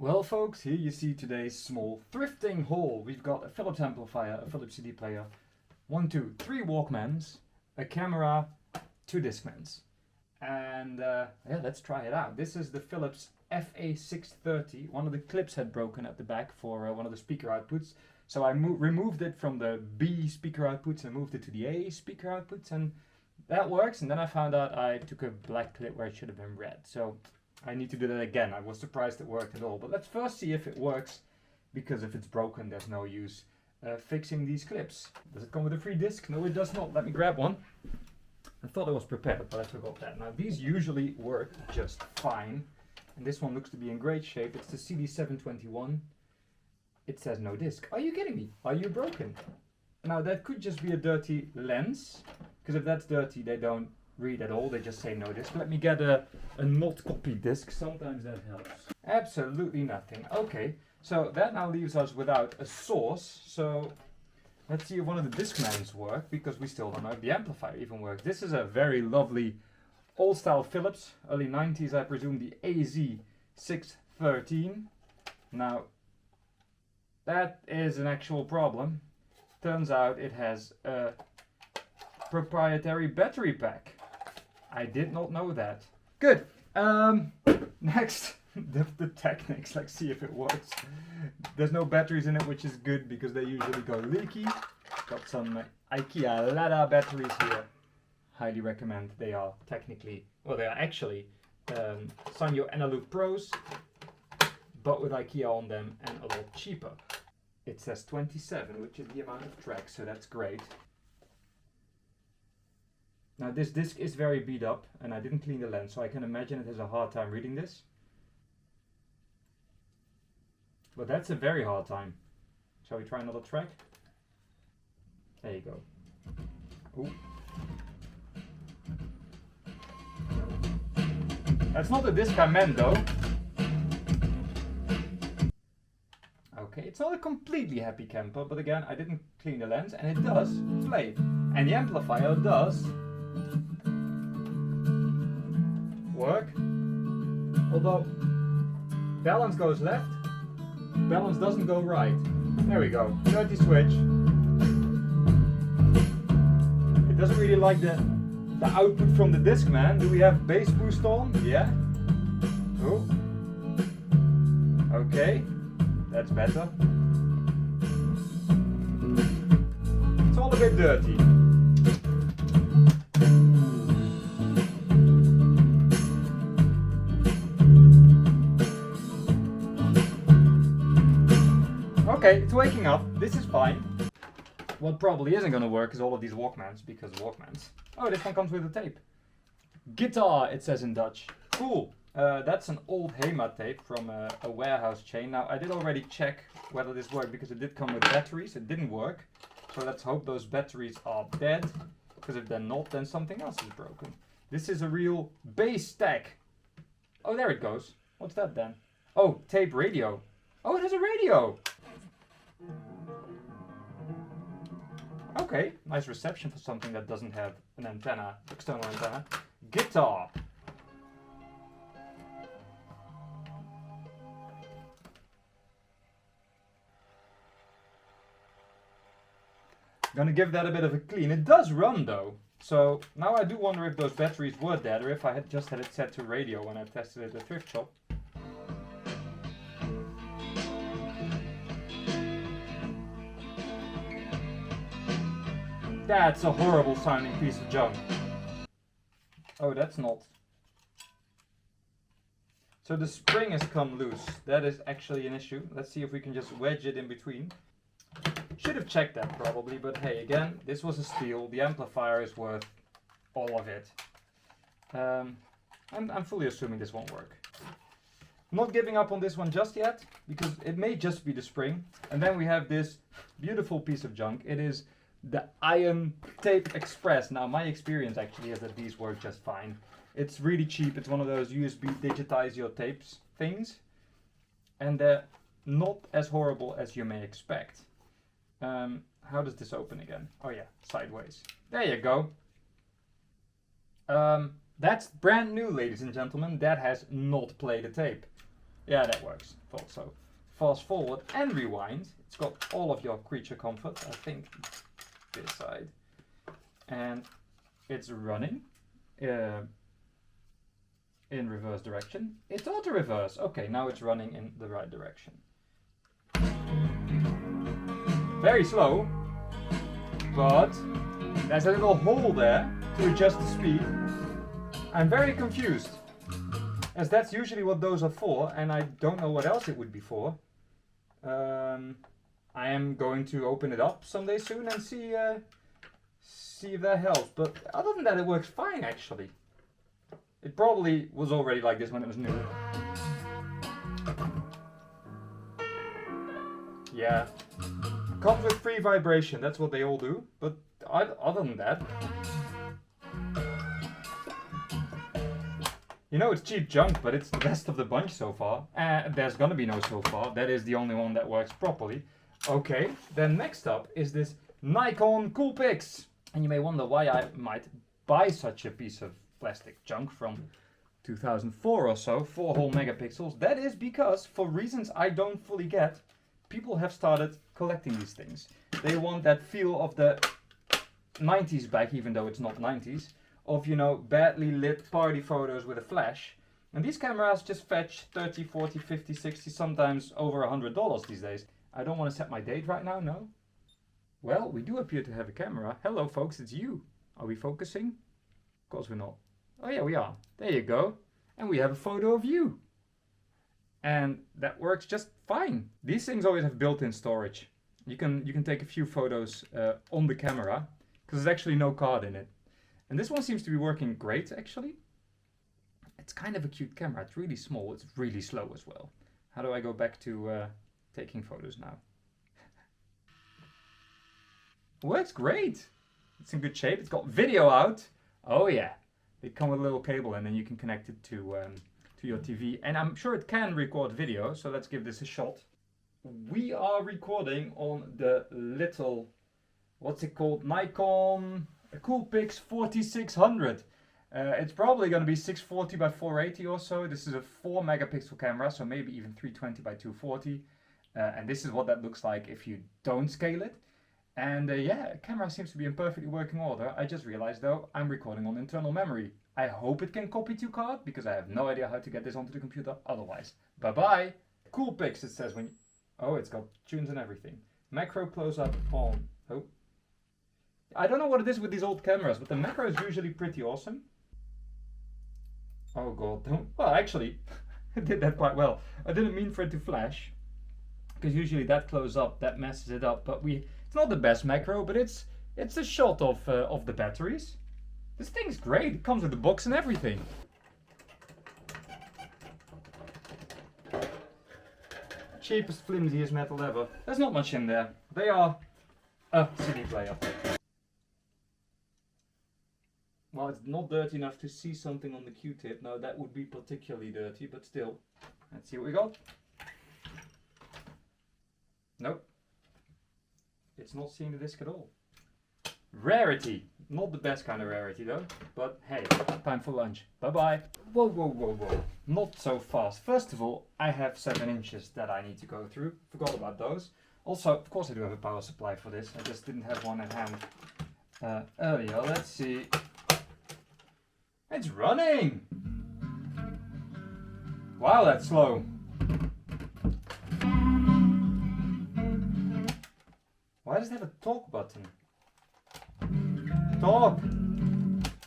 Well folks, here you see today's small thrifting haul. We've got a Philips amplifier, a Philips CD player, 3 Walkmans, a camera, 2 Discmans. And yeah, let's try it out. This is the Philips FA630. One of the clips had broken at the back for one of the speaker outputs. So I removed it from the B speaker outputs and moved it to the A speaker outputs, and that works. And then I found out I took a black clip where it should have been red. So I need to do that again. I was surprised it worked at all. But let's first see if it works, because if it's broken, there's no use fixing these clips. Does it come with a free disc? No, it does not. Let me grab one. I thought I was prepared, but I forgot that. Now, these usually work just fine. And this one looks to be in great shape. It's the CD721. It says no disc. Are you kidding me? Are you broken? Now, that could just be a dirty lens, because if that's dirty, they don't read at all. They just say no disc. Let me get a not copied disc. Sometimes that helps. Absolutely nothing. Okay, so that now leaves us without a source. So let's see if one of the Discmans work, because we still don't know if the amplifier even works. This is a very lovely old style Philips, early 90s, I presume, the AZ613. Now, that is an actual problem. Turns out it has a proprietary battery pack. I did not know that. Good. Next, the Technics. Let's see if it works. There's no batteries in it, which is good because they usually go leaky. Got some IKEA Lada batteries here. Highly recommend. They are technically, well, they are actually Sanyo Analog Pros, but with IKEA on them and a lot cheaper. It says 27, which is the amount of tracks, so that's great. Now this disc is very beat up, and I didn't clean the lens, so I can imagine it has a hard time reading this. But that's a very hard time. Shall we try another track? There you go. Ooh. That's not the disc I meant though. Okay, it's not a completely happy camper, but again, I didn't clean the lens, and it does play. And the amplifier does work. Although balance goes left, balance doesn't go right. There we go. Dirty switch. It doesn't really like the output from the Discman. Do we have bass boost on? Yeah. Oh. Okay. That's better. It's all a bit dirty. Okay, it's waking up. This is fine. What probably isn't going to work is all of these Walkmans, because Walkmans. Oh, this one comes with a tape. Guitar, it says in Dutch. Cool. That's an old HEMA tape from a warehouse chain. Now, I did already check whether this worked, because it did come with batteries. It didn't work. So let's hope those batteries are dead, because if they're not, then something else is broken. This is a real bass stack. Oh, there it goes. What's that then? Oh, tape radio. Oh, it has a radio. Okay, nice reception for something that doesn't have an antenna, external antenna. Guitar. Gonna give that a bit of a clean. It does run though. So now I do wonder if those batteries were dead, or if I had just had it set to radio when I tested it at the thrift shop. That's a horrible sounding piece of junk. Oh, that's not. So the spring has come loose. That is actually an issue. Let's see if we can just wedge it in between. Should have checked that probably, but hey, again, this was a steal. The amplifier is worth all of it. I'm fully assuming this won't work. I'm not giving up on this one just yet, because it may just be the spring. And then we have this beautiful piece of junk. It is the Iron Tape Express. Now, my experience actually is that these work just fine. It's really cheap. It's one of those USB digitize your tapes things. And they're not as horrible as you may expect. How does this open again? Oh yeah, sideways. There you go. That's brand new, ladies and gentlemen. That has not played a tape. Yeah, that works. Thought so. Fast forward and rewind. It's got all of your creature comfort. I think this side. And it's running in reverse direction. It's auto reverse. Okay, now it's running in the right direction. Very slow, but there's a little hole there to adjust the speed. I'm very confused, as that's usually what those are for, and I don't know what else it would be for. I am going to open it up someday soon and see if that helps. But other than that, it works fine actually. It probably was already like this when it was new. Yeah. Comes with free vibration, that's what they all do. But other than that, you know, it's cheap junk, but it's the best of the bunch so far. There's gonna be no so far. That is the only one that works properly. Okay, then next up is this Nikon Coolpix. And you may wonder why I might buy such a piece of plastic junk from 2004 or so, 4 whole megapixels. That is because, for reasons I don't fully get, people have started collecting these things. They want that feel of the 90s back, even though it's not 90s, of, you know, badly lit party photos with a flash. And these cameras just fetch 30, 40, 50, 60, sometimes over $100 these days. I don't want to set my date right now, no. Well, we do appear to have a camera. Hello folks, it's you. Are we focusing? Of course we're not. Oh yeah, we are. There you go. And we have a photo of you. And that works just fine. These things always have built-in storage. You can take a few photos on the camera, because there's actually no card in it. And this one seems to be working great actually. It's kind of a cute camera. It's really small. It's really slow as well. How do I go back to taking photos now? Works great. It's in good shape. It's got video out. Oh yeah. They come with a little cable and then you can connect it to your TV. And I'm sure it can record video, so let's give this a shot. We are recording on the little, what's it called? Nikon Coolpix 4600. It's probably going to be 640 by 480 or so. This is a 4 megapixel camera, so maybe even 320 by 240. And this is what that looks like if you don't scale it. And yeah, camera seems to be in perfectly working order. I just realized though, I'm recording on internal memory. I hope it can copy to card, because I have no idea how to get this onto the computer otherwise. Bye-bye! Coolpix, it says when you... Oh, it's got tunes and everything. Macro close-up on... Oh. I don't know what it is with these old cameras, but the macro is usually pretty awesome. Oh god, don't... Well, actually, I did that quite well. I didn't mean for it to flash, because usually that close-up, that messes it up, but It's not the best macro, but it's a shot of the batteries. This thing's great. It comes with the box and everything. Cheapest, flimsiest metal ever. There's not much in there. They are a CD player. Well, it's not dirty enough to see something on the Q-tip. No, that would be particularly dirty, but still. Let's see what we got. Nope. It's not seeing the disc at all. Rarity. Not the best kind of rarity though, but hey, time for lunch. Bye bye. Whoa, whoa, whoa, whoa. Not so fast. First of all, I have 7 inches that I need to go through. Forgot about those. Also, of course I do have a power supply for this. I just didn't have one at hand earlier. Let's see. It's running! Wow, that's slow. Why does it have a talk button? Talk!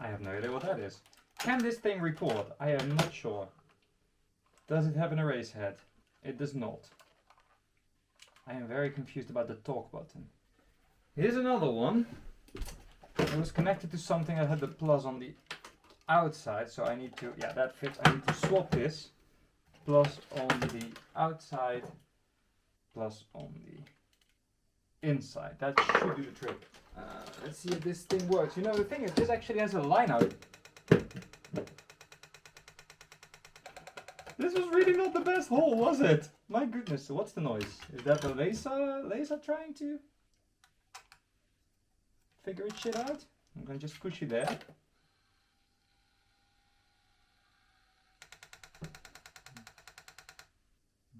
I have no idea what that is. Can this thing record? I am not sure. Does it have an erase head? It does not. I am very confused about the talk button. Here's another one. It was connected to something that had the plus on the outside, so I need to, yeah, that fits. I need to swap this. Plus on the outside, plus on the inside. That should do the trick. Let's see if this thing works. You know, the thing is, this actually has a line out. This was really not the best hole, was it? My goodness, so what's the noise? Is that the laser trying to figure its shit out? I'm gonna just push it there.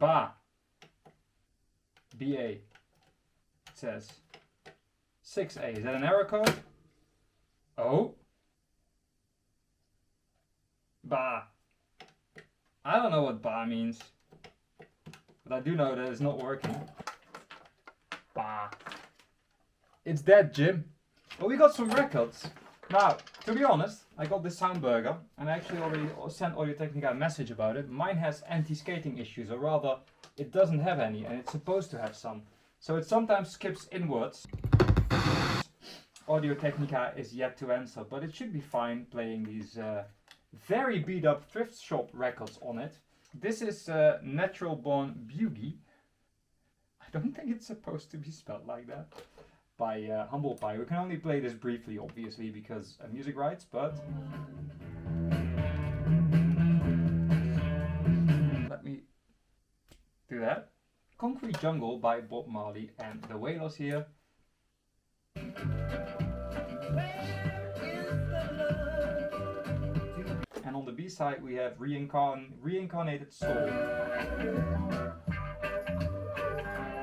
BA. BA. It says 6A. Is that an error code? Oh. BA. I don't know what BA means. But I do know that it's not working. BA. It's dead, Jim. Well, we got some records. Now, to be honest, I got this Soundburger, and I actually already sent Audio-Technica a message about it. Mine has anti-skating issues, or rather, it doesn't have any, and it's supposed to have some. So it sometimes skips inwards. Audio-Technica is yet to answer, but it should be fine playing these very beat up thrift shop records on it. This is Natural Born Boogie. I don't think it's supposed to be spelled like that. By Humble Pie. We can only play this briefly, obviously, because music rights, but let me do that. Concrete Jungle by Bob Marley and the Wailers here. And on the B-side we have Reincarnated Soul.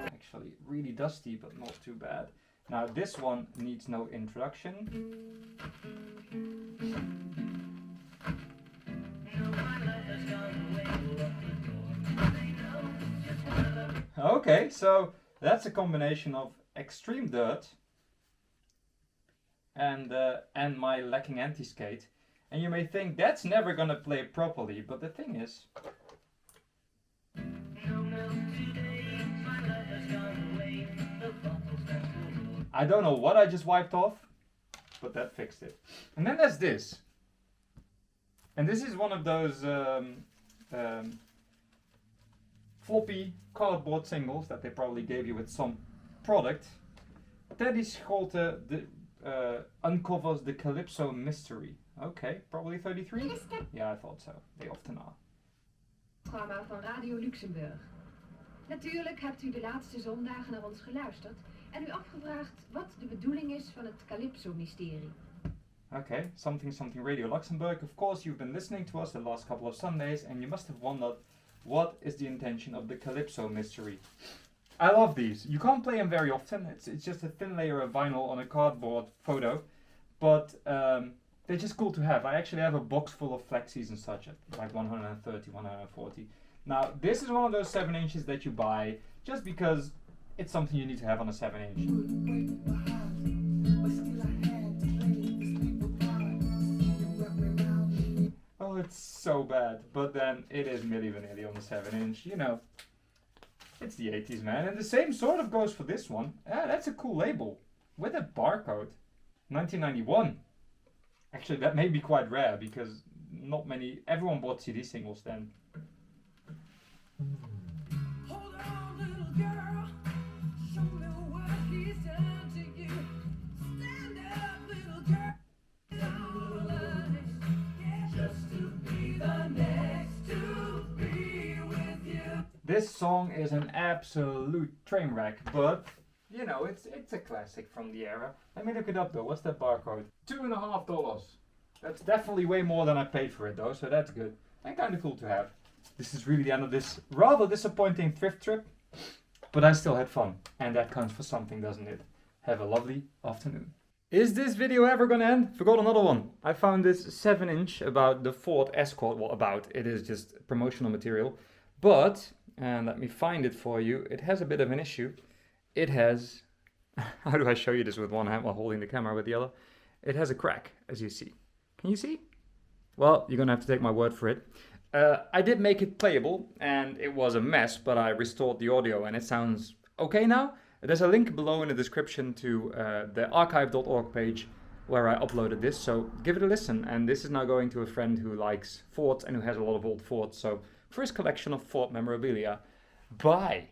Actually, really dusty, but not too bad. Now this one needs no introduction. Okay, so that's a combination of extreme dirt and my lacking anti-skate. And you may think that's never gonna play properly, but the thing is, I don't know what I just wiped off, but that fixed it. And then there's this. And this is one of those floppy cardboard singles that they probably gave you with some product. Teddy Scholte uncovers the Calypso mystery. Okay, probably 33? Yeah, I thought so. They often are. Programma van Radio Luxemburg. Natuurlijk hebt u de laatste zondagen naar ons geluisterd en u afgevraagd wat de bedoeling is van het Calypso-mysterie. Okay, something Radio Luxembourg. Of course, you've been listening to us the last couple of Sundays and you must have wondered what is the intention of the Calypso mystery. I love these. You can't play them very often. It's just a thin layer of vinyl on a cardboard photo, but they're just cool to have. I actually have a box full of flexies and such, like 130, 140. Now, this is one of those 7 inches that you buy just because it's something you need to have on a 7 inch. Oh, it's so bad. But then it is Milli Vanilli on the 7 inch, you know. It's the 80s, man. And the same sort of goes for this one. Ah, that's a cool label. With a barcode. 1991. Actually, that may be quite rare because not many, everyone bought CD singles then. Hold on, little girl. Show me what he's done to you. Stand up, little girl. Just to be the next to be with you. This song is an absolute train wreck, but you know, it's a classic from the era. Let me look it up though. What's that barcode? $2.50. That's definitely way more than I paid for it though, so that's good. And kind of cool to have. This is really the end of this rather disappointing thrift trip, but I still had fun. And that counts for something, doesn't it? Have a lovely afternoon. Is this video ever gonna end? Forgot another one. I found this 7 inch about the Ford Escort. Well, about, it is just promotional material. But, and let me find it for you, it has a bit of an issue. It has, how do I show you this with one hand while holding the camera with the other? It has a crack, as you see. Can you see? Well, you're gonna have to take my word for it. I did make it playable, and it was a mess, but I restored the audio, and it sounds okay now. There's a link below in the description to the archive.org page where I uploaded this, so give it a listen. And this is now going to a friend who likes Fords and who has a lot of old Fords, so for his collection of Ford memorabilia. Bye!